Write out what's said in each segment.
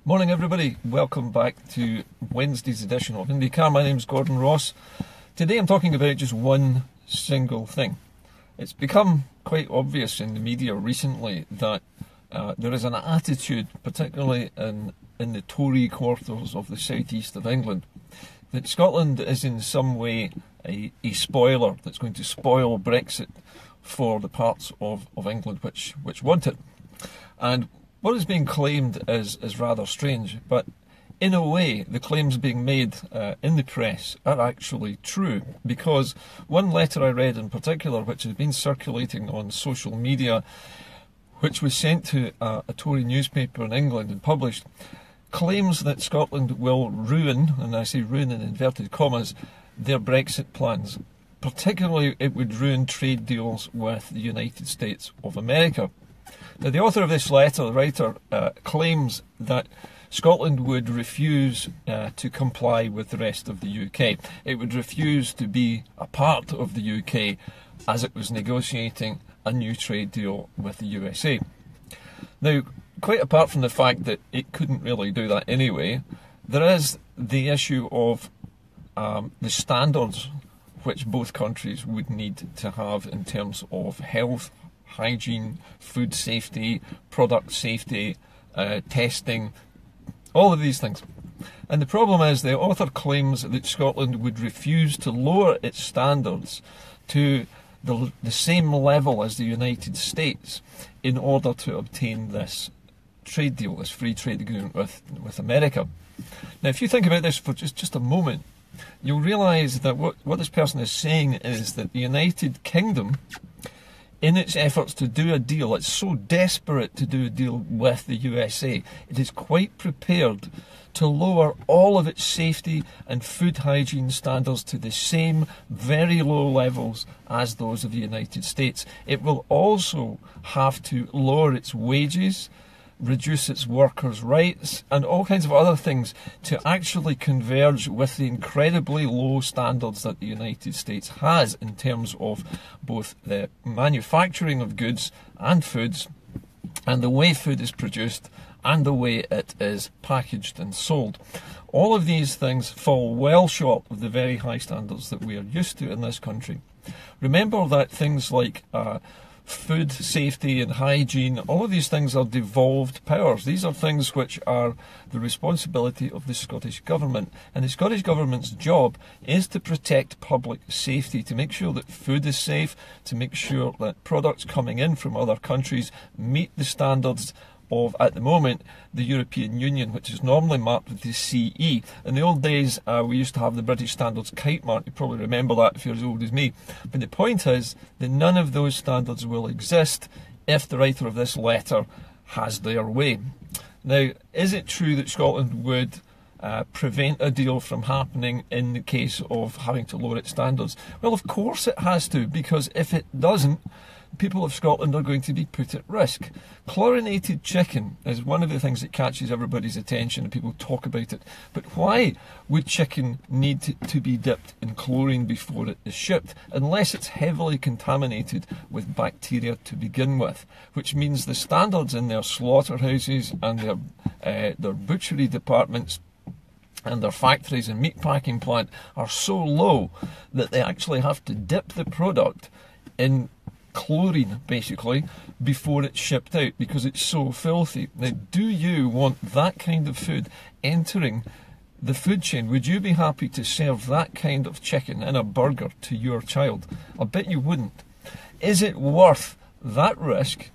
Morning everybody, welcome back to Wednesday's edition of Indycar. My name's Gordon Ross. Today I'm talking about just one single thing. It's become quite obvious in the media recently that there is an attitude, particularly in the Tory quarters of the southeast of England, that Scotland is in some way a spoiler that's going to spoil Brexit for the parts of England which want it. And what is being claimed is rather strange, but in a way the claims being made in the press are actually true, because one letter I read in particular, which has been circulating on social media, which was sent to a Tory newspaper in England and published, claims that Scotland will ruin, and I say ruin in inverted commas, their Brexit plans. Particularly it would ruin trade deals with the United States of America. Now, the author of this letter, the writer, claims that Scotland would refuse to comply with the rest of the UK. It would refuse to be a part of the UK as it was negotiating a new trade deal with the USA. Now, quite apart from the fact that it couldn't really do that anyway, there is the issue of the standards which both countries would need to have in terms of health, hygiene, food safety, product safety, testing, all of these things. And the problem is the author claims that Scotland would refuse to lower its standards to the same level as the United States in order to obtain this trade deal, this free trade agreement with America. Now, if you think about this for just a moment, you'll realise that what this person is saying is that the United Kingdom, in its efforts to do a deal, it's so desperate to do a deal with the USA, it is quite prepared to lower all of its safety and food hygiene standards to the same very low levels as those of the United States. It will also have to lower its wages, reduce its workers' rights, and all kinds of other things to actually converge with the incredibly low standards that the United States has in terms of both the manufacturing of goods and foods, and the way food is produced, and the way it is packaged and sold. All of these things fall well short of the very high standards that we are used to in this country. Remember that things like food safety and hygiene, all of these things are devolved powers. These are things which are the responsibility of the Scottish Government. And the Scottish Government's job is to protect public safety, to make sure that food is safe, to make sure that products coming in from other countries meet the standards of, at the moment, the European Union, which is normally marked with the CE. In the old days, we used to have the British Standards kite mark. You probably remember that if you're as old as me. But the point is that none of those standards will exist if the writer of this letter has their way. Now, is it true that Scotland would prevent a deal from happening in the case of having to lower its standards? Well, of course it has to, because if it doesn't, people of Scotland are going to be put at risk. Chlorinated chicken is one of the things that catches everybody's attention and people talk about it. But why would chicken need to be dipped in chlorine before it is shipped, unless it's heavily contaminated with bacteria to begin with? Which means the standards in their slaughterhouses and their butchery departments and their factories and meat packing plant are so low that they actually have to dip the product in chlorine, basically, before it's shipped out, because it's so filthy. Now, do you want that kind of food entering the food chain? Would you be happy to serve that kind of chicken in a burger to your child? I bet you wouldn't. Is it worth that risk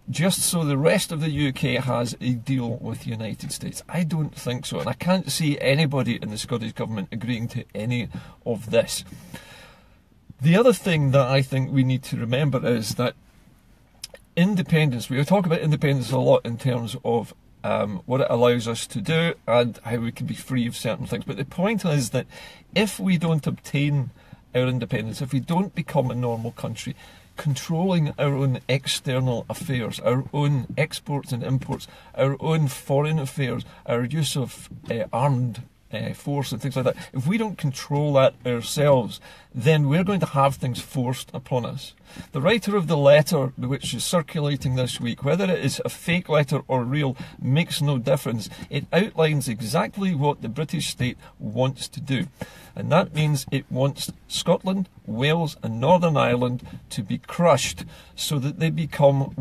just so the rest of the UK has a deal with the United States? I don't think so, and I can't see anybody in the Scottish Government agreeing to any of this. The other thing that I think we need to remember is that independence, we talk about independence a lot in terms of what it allows us to do and how we can be free of certain things. But the point is that if we don't obtain our independence, if we don't become a normal country, controlling our own external affairs, our own exports and imports, our own foreign affairs, our use of armed force and things like that, if we don't control that ourselves, then we're going to have things forced upon us. The writer of the letter which is circulating this week, whether it is a fake letter or real, makes no difference. It outlines exactly what the British state wants to do. And that means it wants Scotland, Wales and Northern Ireland to be crushed so that they become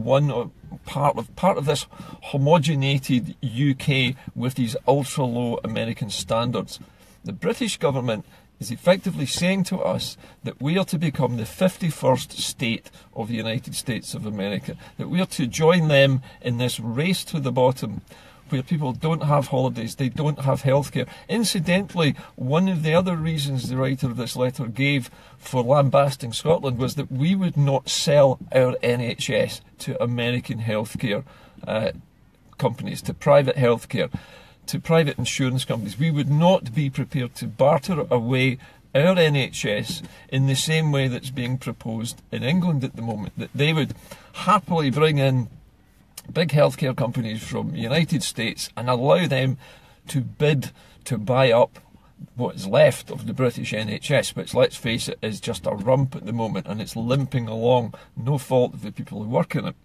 part of this homogeneated UK with these ultra-low American standards. The British government is effectively saying to us that we are to become the 51st state of the United States of America, that we are to join them in this race to the bottom, where people don't have holidays, they don't have healthcare. Incidentally, one of the other reasons the writer of this letter gave for lambasting Scotland was that we would not sell our NHS to American healthcare companies, to private healthcare, to private insurance companies. We would not be prepared to barter away our NHS in the same way that's being proposed in England at the moment, that they would happily bring in big healthcare companies from the United States and allow them to bid to buy up what is left of the British NHS, which, let's face it, is just a rump at the moment, and it's limping along, no fault of the people who work in it.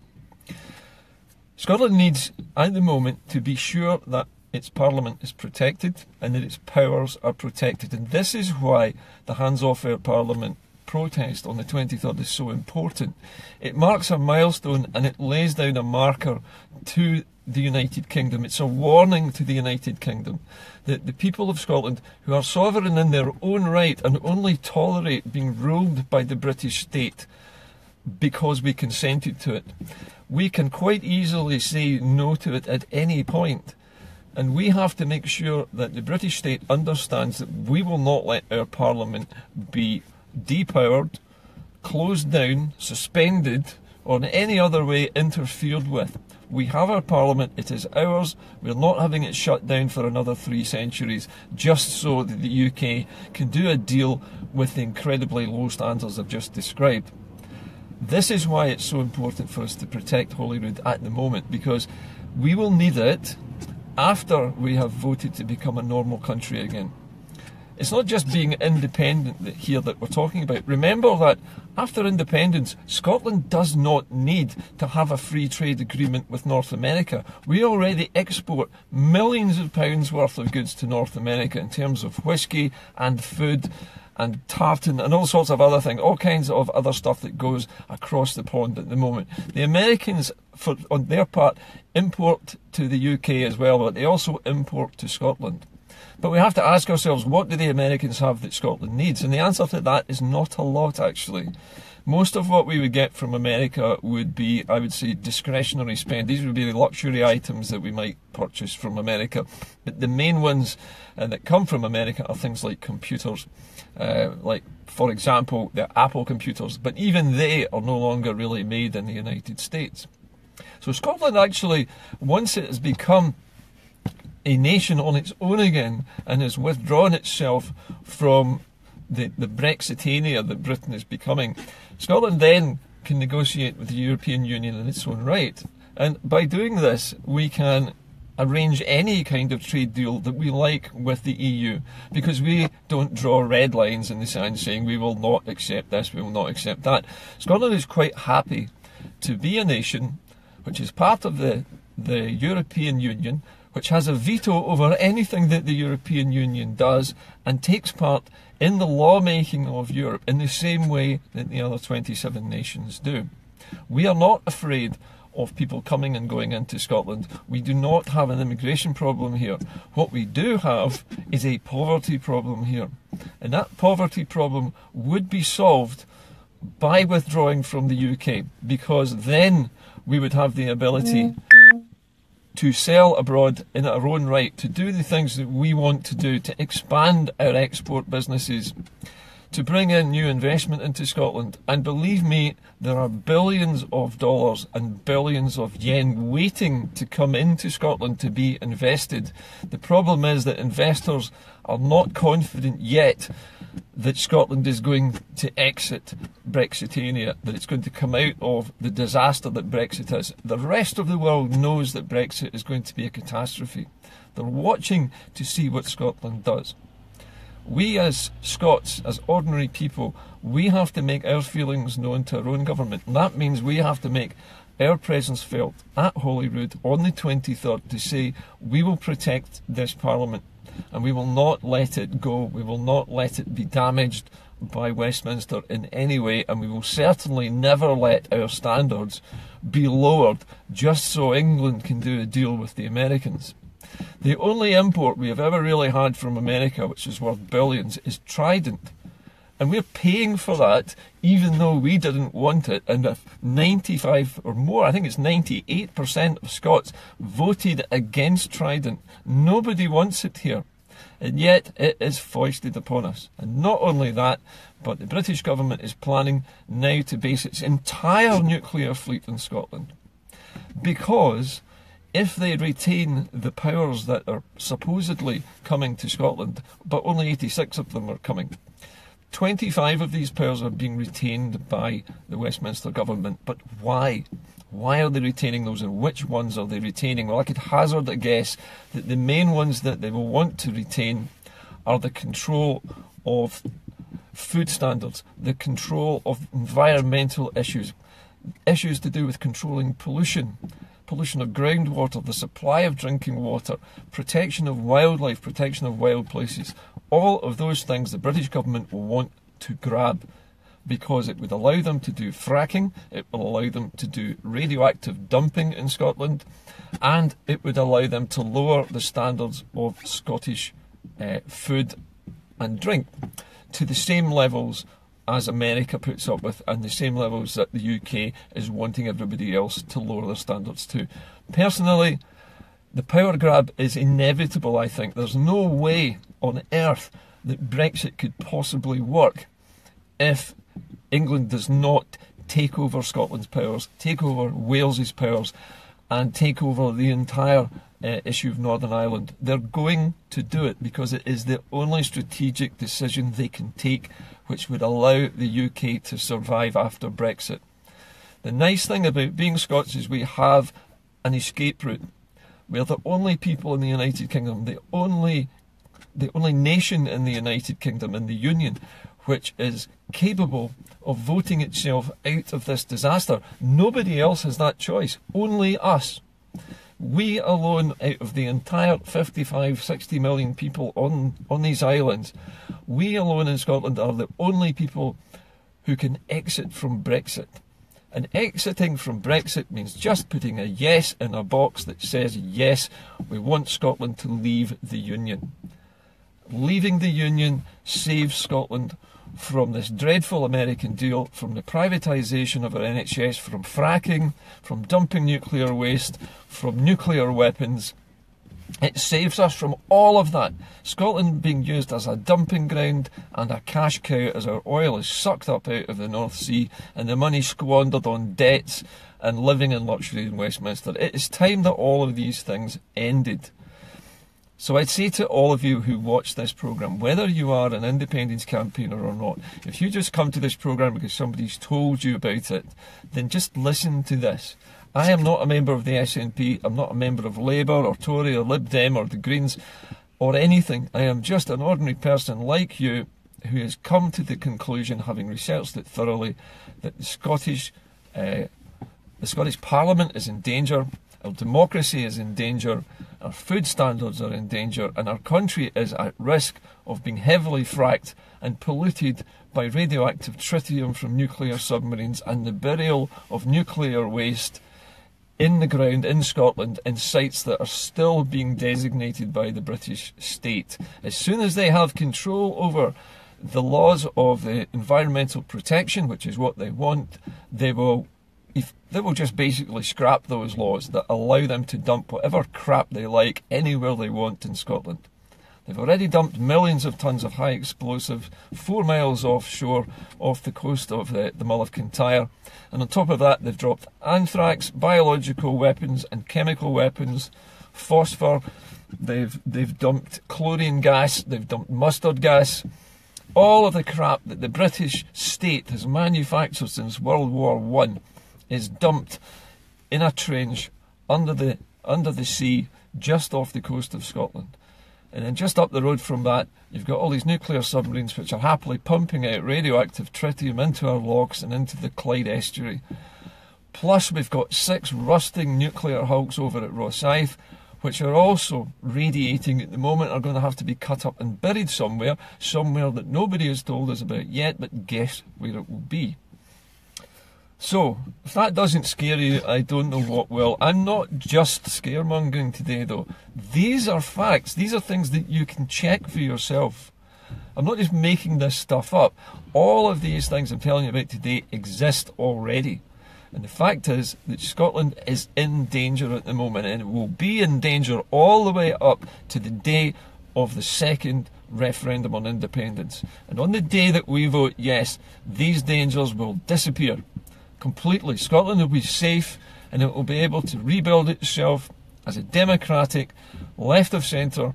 Scotland needs, at the moment, to be sure that its parliament is protected and that its powers are protected. And this is why the Hands Off Our Parliament protest on the 23rd is so important. It marks a milestone and it lays down a marker to the United Kingdom. It's a warning to the United Kingdom that the people of Scotland, who are sovereign in their own right and only tolerate being ruled by the British state because we consented to it, we can quite easily say no to it at any point. And we have to make sure that the British state understands that we will not let our parliament be depowered, closed down, suspended, or in any other way interfered with. We have our parliament, it is ours, we're not having it shut down for another 3 centuries just so that the UK can do a deal with the incredibly low standards I've just described. This is why it's so important for us to protect Holyrood at the moment, because we will need it after we have voted to become a normal country again. It's not just being independent here that we're talking about. Remember that after independence, Scotland does not need to have a free trade agreement with North America. We already export millions of pounds worth of goods to North America in terms of whisky and food and tartan and all sorts of other things, all kinds of other stuff that goes across the pond at the moment. The Americans, on their part, import to the UK as well, but they also import to Scotland. But we have to ask ourselves, what do the Americans have that Scotland needs? And the answer to that is not a lot, actually. Most of what we would get from America would be, I would say, discretionary spend. These would be the luxury items that we might purchase from America. But the main ones that come from America are things like computers, like, for example, the Apple computers. But even they are no longer really made in the United States. So Scotland actually, once it has become a nation on its own again and has withdrawn itself from the Brexitania that Britain is becoming, Scotland then can negotiate with the European Union in its own right. And by doing this, we can arrange any kind of trade deal that we like with the EU, because we don't draw red lines in the sand saying we will not accept this, we will not accept that. Scotland is quite happy to be a nation which is part of the European Union, which has a veto over anything that the European Union does and takes part in the lawmaking of Europe in the same way that the other 27 nations do. We are not afraid of people coming and going into Scotland. We do not have an immigration problem here. What we do have is a poverty problem here. And that poverty problem would be solved by withdrawing from the UK, because then we would have the ability to sell abroad in our own right, to do the things that we want to do, to expand our export businesses, to bring in new investment into Scotland. And believe me, there are billions of dollars and billions of yen waiting to come into Scotland to be invested. The problem is that investors are not confident yet that Scotland is going to exit Brexitania, that it's going to come out of the disaster that Brexit is. The rest of the world knows that Brexit is going to be a catastrophe. They're watching to see what Scotland does. We as Scots, as ordinary people, we have to make our feelings known to our own government. And that means we have to make our presence felt at Holyrood on the 23rd to say we will protect this Parliament and we will not let it go. We will not let it be damaged by Westminster in any way, and we will certainly never let our standards be lowered just so England can do a deal with the Americans. The only import we have ever really had from America, which is worth billions, is Trident. And we're paying for that even though we didn't want it. And if 95 or more, I think it's 98% of Scots voted against Trident. Nobody wants it here. And yet it is foisted upon us. And not only that, but the British government is planning now to base its entire nuclear fleet in Scotland. Because if they retain the powers that are supposedly coming to Scotland, but only 86 of them are coming, 25 of these powers are being retained by the Westminster government. But why? Why are they retaining those, and which ones are they retaining? Well, I could hazard a guess that the main ones that they will want to retain are the control of food standards, the control of environmental issues, issues to do with controlling pollution of groundwater, the supply of drinking water, protection of wildlife, protection of wild places. All of those things the British government will want to grab because it would allow them to do fracking, it will allow them to do radioactive dumping in Scotland, and it would allow them to lower the standards of Scottish food and drink to the same levels as America puts up with, and the same levels that the UK is wanting everybody else to lower their standards to. Personally, the power grab is inevitable, I think. There's no way on earth that Brexit could possibly work if England does not take over Scotland's powers, take over Wales's powers, and take over the entire issue of Northern Ireland. They're going to do it because it is the only strategic decision they can take which would allow the UK to survive after Brexit. The nice thing about being Scots is we have an escape route. We're the only people in the United Kingdom, the only nation in the United Kingdom, in the Union, which is capable of voting itself out of this disaster. Nobody else has that choice, only us. We alone, out of the entire 55, 60 million people on these islands, we alone in Scotland are the only people who can exit from Brexit. And exiting from Brexit means just putting a yes in a box that says, yes, we want Scotland to leave the Union. Leaving the Union saves Scotland from this dreadful American deal, from the privatisation of our NHS, from fracking, from dumping nuclear waste, from nuclear weapons. It saves us from all of that. Scotland being used as a dumping ground and a cash cow as our oil is sucked up out of the North Sea and the money squandered on debts and living in luxury in Westminster. It is time that all of these things ended. So I'd say to all of you who watch this programme, whether you are an independence campaigner or not, if you just come to this programme because somebody's told you about it, then just listen to this. I am not a member of the SNP, I'm not a member of Labour or Tory or Lib Dem or the Greens or anything. I am just an ordinary person like you who has come to the conclusion, having researched it thoroughly, that the Scottish Parliament is in danger, our democracy is in danger, our food standards are in danger, and our country is at risk of being heavily fracked and polluted by radioactive tritium from nuclear submarines and the burial of nuclear waste in the ground in Scotland in sites that are still being designated by the British state. As soon as they have control over the laws of the environmental protection, which is what they want, they will just basically scrap those laws that allow them to dump whatever crap they like anywhere they want in Scotland. They've already dumped millions of tonnes of high explosive 4 miles offshore off the coast of the Mull of Kintyre. And on top of that, they've dropped anthrax, biological weapons and chemical weapons, phosphor. They've dumped chlorine gas, they've dumped mustard gas. All of the crap that the British state has manufactured since World War I is dumped in a trench under the sea just off the coast of Scotland. And then just up the road from that, you've got all these nuclear submarines which are happily pumping out radioactive tritium into our lochs and into the Clyde estuary. Plus we've got 6 rusting nuclear hulks over at Rosyth, which are also radiating at the moment, are going to have to be cut up and buried somewhere that nobody has told us about yet, but guess where it will be. So, if that doesn't scare you, I don't know what will. I'm not just scaremongering today though. These are facts. These are things that you can check for yourself. I'm not just making this stuff up. All of these things I'm telling you about today exist already. And the fact is that Scotland is in danger at the moment, and it will be in danger all the way up to the day of the second referendum on independence. And on the day that we vote yes, these dangers will disappear completely. Scotland will be safe, and it will be able to rebuild itself as a democratic, left-of-centre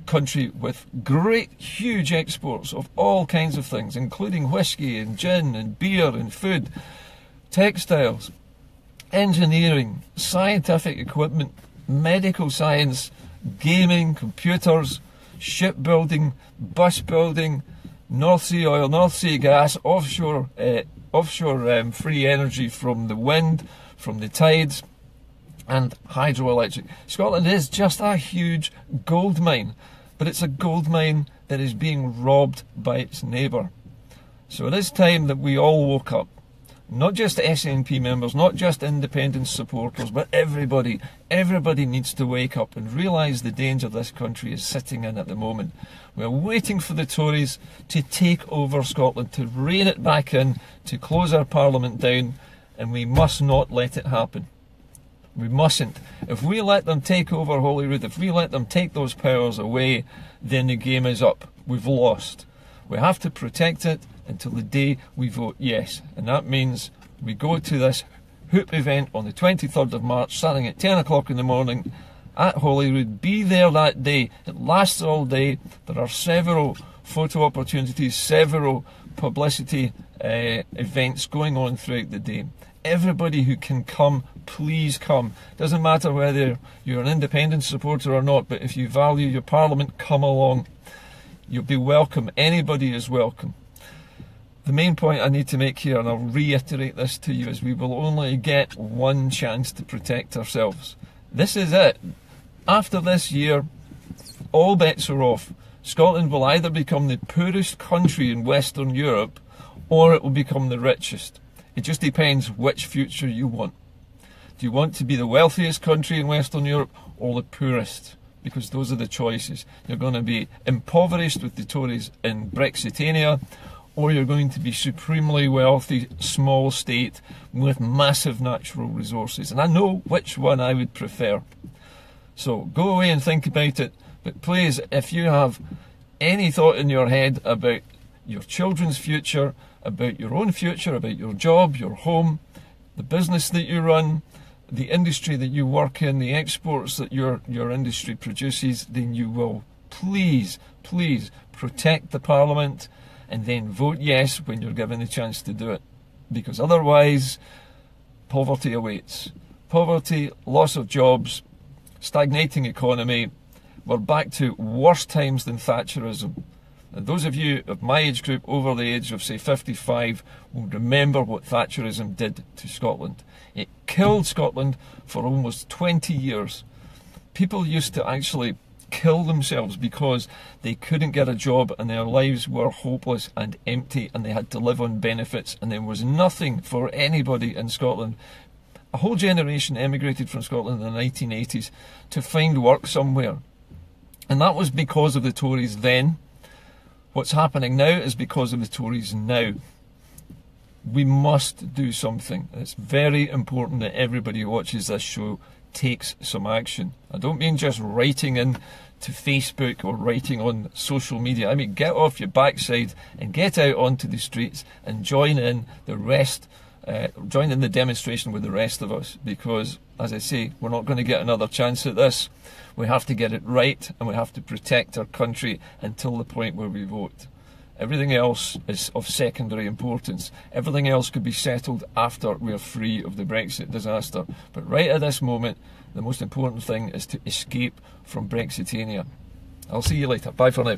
country with great, huge exports of all kinds of things, including whisky and gin and beer and food, textiles, engineering, scientific equipment, medical science, gaming, computers, shipbuilding, bus building, North Sea oil, North Sea gas, offshore free energy from the wind, from the tides, and hydroelectric. Scotland is just a huge gold mine, but it's a gold mine that is being robbed by its neighbour. So it is time that we all woke up. Not just SNP members, not just independence supporters, but everybody. Everybody needs to wake up and realise the danger this country is sitting in at the moment. We're waiting for the Tories to take over Scotland, to rein it back in, to close our parliament down, and we must not let it happen. We mustn't. If we let them take over Holyrood, if we let them take those powers away, then the game is up. We've lost. We have to protect it until the day we vote yes. And that means we go to this hoop event on the 23rd of March, starting at 10 o'clock in the morning at Holyrood. Be there that day. It lasts all day. There are several photo opportunities, several publicity events going on throughout the day. Everybody who can come, please come. Doesn't matter whether you're an independent supporter or not, but if you value your parliament, come along. You'll be welcome. Anybody is welcome. The main point I need to make here, and I'll reiterate this to you, is we will only get one chance to protect ourselves. This is it. After this year, all bets are off. Scotland will either become the poorest country in Western Europe, or it will become the richest. It just depends which future you want. Do you want to be the wealthiest country in Western Europe, or the poorest? Because those are the choices. You're going to be impoverished with the Tories in Brexitania, or you're going to be supremely wealthy, small state with massive natural resources. And I know which one I would prefer. So go away and think about it. But please, if you have any thought in your head about your children's future, about your own future, about your job, your home, the business that you run, the industry that you work in, the exports that your industry produces, then you will please protect the Parliament, and then vote yes when you're given the chance to do it. Because otherwise, poverty awaits. Poverty, loss of jobs, stagnating economy. We're back to worse times than Thatcherism. And those of you of my age group over the age of, say, 55 will remember what Thatcherism did to Scotland. It killed Scotland for almost 20 years. People used to actually kill themselves because they couldn't get a job and their lives were hopeless and empty and they had to live on benefits and there was nothing for anybody in Scotland. A whole generation emigrated from Scotland in the 1980s to find work somewhere. And that was because of the Tories then. What's happening now is because of the Tories now. We must do something. It's very important that everybody who watches this show takes some action. I don't mean just writing in to Facebook or writing on social media. I mean, get off your backside and get out onto the streets and join in the rest, join in the demonstration with the rest of us, because, as I say, we're not going to get another chance at this. We have to get it right, and we have to protect our country until the point where we vote. Everything else is of secondary importance. Everything else could be settled after we're free of the Brexit disaster. But right at this moment, the most important thing is to escape from Brexitania. I'll see you later. Bye for now.